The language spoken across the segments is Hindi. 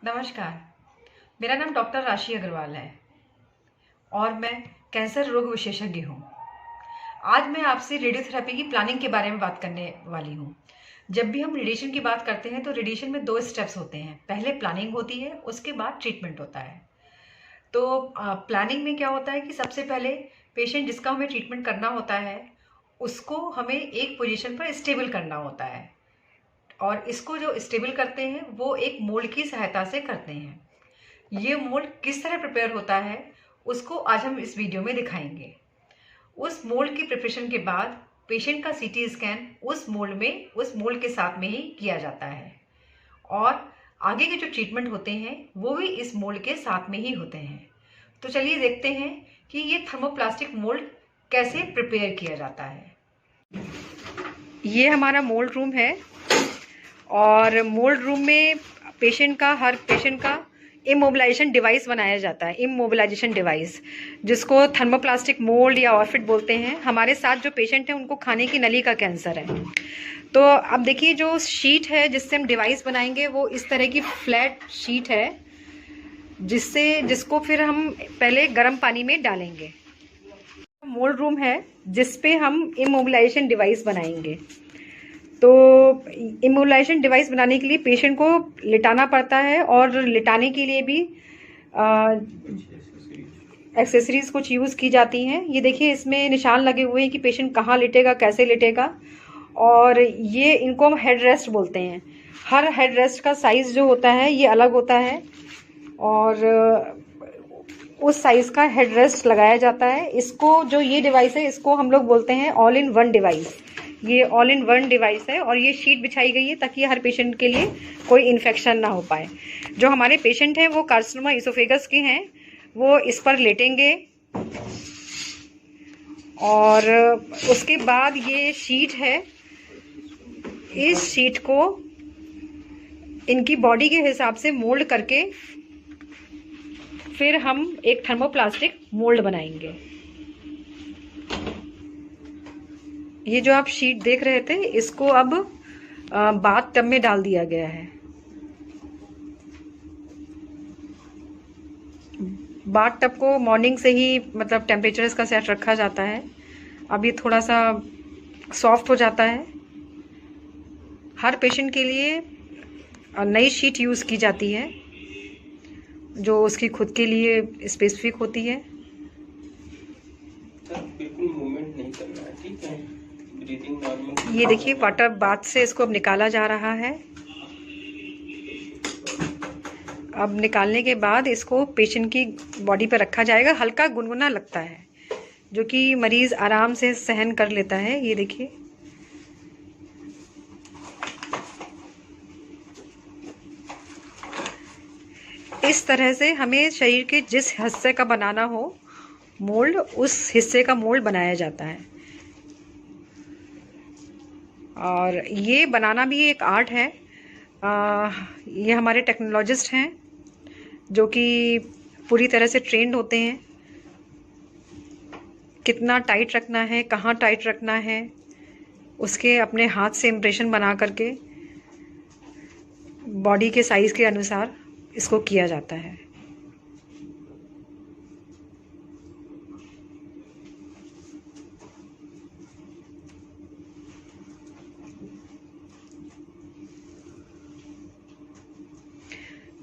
नमस्कार, मेरा नाम डॉक्टर राशि अग्रवाल है और मैं कैंसर रोग विशेषज्ञ हूँ। आज मैं आपसे रेडियोथेरेपी की प्लानिंग के बारे में बात करने वाली हूँ। जब भी हम रेडिएशन की बात करते हैं तो रेडिएशन में 2 स्टेप्स होते हैं। पहले प्लानिंग होती है, उसके बाद ट्रीटमेंट होता है। तो प्लानिंग में क्या होता है कि सबसे पहले पेशेंट जिसका हमें ट्रीटमेंट करना होता है, उसको हमें एक पोजीशन पर स्टेबल करना होता है और इसको जो स्टेबल करते हैं वो एक मोल्ड की सहायता से करते हैं। ये मोल्ड किस तरह प्रिपेयर होता है उसको आज हम इस वीडियो में दिखाएंगे। उस मोल्ड की प्रिपरेशन के बाद पेशेंट का सीटी स्कैन उस मोल्ड के साथ में ही किया जाता है और आगे के जो ट्रीटमेंट होते हैं वो भी इस मोल्ड के साथ में ही होते हैं। तो चलिए देखते हैं कि ये थर्मोप्लास्टिक मोल्ड कैसे प्रिपेयर किया जाता है। ये हमारा मोल्ड रूम है और मोल्ड रूम में हर पेशेंट का इमोबिलाइजेशन डिवाइस बनाया जाता है। इमोबिलाइजेशन डिवाइस जिसको थर्मोप्लास्टिक मोल्ड या ऑर्फिड बोलते हैं। हमारे साथ जो पेशेंट हैं उनको खाने की नली का कैंसर है। तो अब देखिए जो शीट है जिससे हम डिवाइस बनाएंगे वो इस तरह की फ्लैट शीट है जिसको फिर हम पहले गर्म पानी में डालेंगे। मोल्ड रूम है जिस पे हम इमोबिलाइजेशन डिवाइस बनाएंगे। तो इमोबिलाइजेशन डिवाइस बनाने के लिए पेशेंट को लिटाना पड़ता है और लिटाने के लिए भी एक्सेसरीज कुछ यूज़ की जाती हैं। ये देखिए इसमें निशान लगे हुए हैं कि पेशेंट कहाँ लेटेगा, कैसे लेटेगा। और ये इनको हम हेड रेस्ट बोलते हैं। हर हेड रेस्ट का साइज़ जो होता है ये अलग होता है और उस साइज़ का हेड रेस्ट लगाया जाता है। इसको जो ये डिवाइस है इसको हम लोग बोलते हैं ऑल इन वन डिवाइस। ये ऑल इन वन डिवाइस है और ये शीट बिछाई गई है ताकि हर पेशेंट के लिए कोई इन्फेक्शन ना हो पाए। जो हमारे पेशेंट हैं वो कार्सिनोमा इसोफेगस के हैं, वो इस पर लेटेंगे और उसके बाद ये शीट है, इस शीट को इनकी बॉडी के हिसाब से मोल्ड करके फिर हम एक थर्मोप्लास्टिक मोल्ड बनाएंगे। ये जो आप शीट देख रहे थे इसको अब बाथ टब में डाल दिया गया है। बाथ टब को मॉर्निंग से ही मतलब टेम्परेचर इसका सेट रखा जाता है। अब ये थोड़ा सा सॉफ्ट हो जाता है। हर पेशेंट के लिए नई शीट यूज़ की जाती है जो उसकी खुद के लिए स्पेसिफिक होती है। बिल्कुल मूवमेंट नहीं करना है, ठीक है। Breathing normal. ये देखिए वाटर बाथ से इसको अब निकाला जा रहा है। अब निकालने के बाद इसको पेशेंट की बॉडी पर रखा जाएगा। हल्का गुनगुना लगता है जो कि मरीज़ आराम से सहन कर लेता है। ये देखिए इस तरह से हमें शरीर के जिस हिस्से का बनाना हो मोल्ड, उस हिस्से का मोल्ड बनाया जाता है। और ये बनाना भी एक आर्ट है। ये हमारे टेक्नोलॉजिस्ट हैं जो कि पूरी तरह से ट्रेंड होते हैं। कितना टाइट रखना है, कहाँ टाइट रखना है, उसके अपने हाथ से इम्प्रेशन बना करके बॉडी के साइज़ के अनुसार इसको किया जाता है।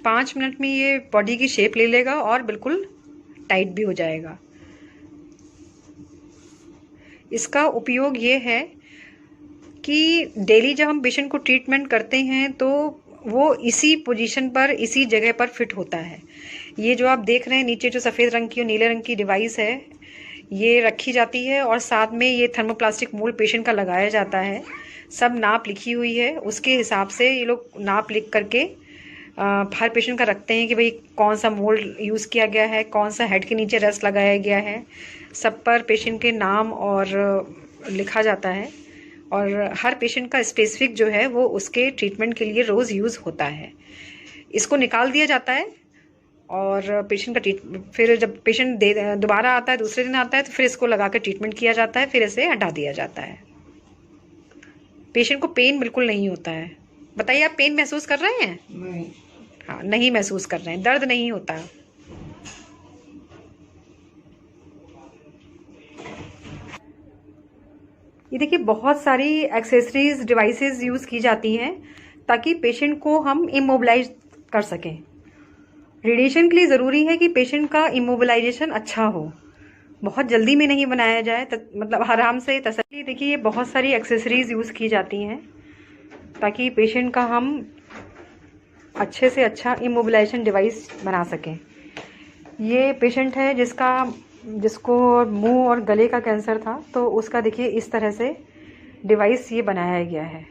पाँच मिनट में ये बॉडी की शेप ले लेगा और बिल्कुल टाइट भी हो जाएगा। इसका उपयोग ये है कि डेली जब हम पेशेंट को ट्रीटमेंट करते हैं तो वो इसी पोजीशन पर, इसी जगह पर फिट होता है। ये जो आप देख रहे हैं नीचे जो सफ़ेद रंग की और नीले रंग की डिवाइस है ये रखी जाती है और साथ में ये थर्मोप्लास्टिक मोल्ड पेशेंट का लगाया जाता है। सब नाप लिखी हुई है, उसके हिसाब से ये लोग नाप लिख करके हर पेशेंट का रखते हैं कि भाई कौन सा मोल्ड यूज़ किया गया है, कौन सा हेड के नीचे रेस्ट लगाया गया है। सब पर पेशेंट के नाम और लिखा जाता है और हर पेशेंट का स्पेसिफिक जो है वो उसके ट्रीटमेंट के लिए रोज़ यूज़ होता है। इसको निकाल दिया जाता है और पेशेंट का फिर जब पेशेंट दोबारा आता है, दूसरे दिन आता है तो फिर इसको लगा कर ट्रीटमेंट किया जाता है, फिर इसे हटा दिया जाता है। पेशेंट को पेन बिल्कुल नहीं होता है। बताइए आप पेन महसूस कर रहे हैं? नहीं। हाँ, नहीं महसूस कर रहे हैं, दर्द नहीं होता। ये देखिए बहुत सारी एक्सेसरीज डिवाइसेस यूज़ की जाती हैं ताकि पेशेंट को हम इमोबिलाइज कर सकें। रेडिएशन के लिए ज़रूरी है कि पेशेंट का इमोबिलाइजेशन अच्छा हो, बहुत जल्दी में नहीं बनाया जाए, मतलब आराम से तसल्ली। देखिए ये बहुत सारी एक्सेसरीज यूज़ की जाती हैं ताकि पेशेंट का हम अच्छे से अच्छा इमोबिलाइजेशन डिवाइस बना सकें। ये पेशेंट है जिसको मुंह और गले का कैंसर था, तो उसका देखिए इस तरह से डिवाइस ये बनाया गया है।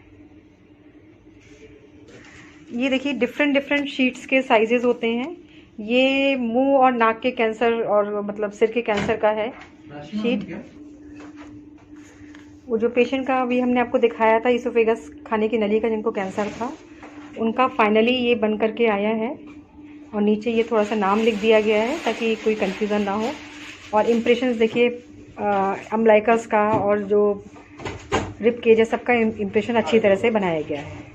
ये देखिए डिफरेंट शीट्स के साइजेस होते हैं। ये मुंह और नाक के कैंसर और मतलब सिर के कैंसर का है शीट। वो जो पेशेंट का अभी हमने आपको दिखाया था इसोफेगस खाने की नली का, जिनको कैंसर था, उनका फाइनली ये बन करके आया है। और नीचे ये थोड़ा सा नाम लिख दिया गया है ताकि कोई कंफ्यूजन ना हो। और इम्प्रेशंस देखिए अम्लाइकस का और जो रिब केज सबका इम्प्रेशन अच्छी तरह से बनाया गया है।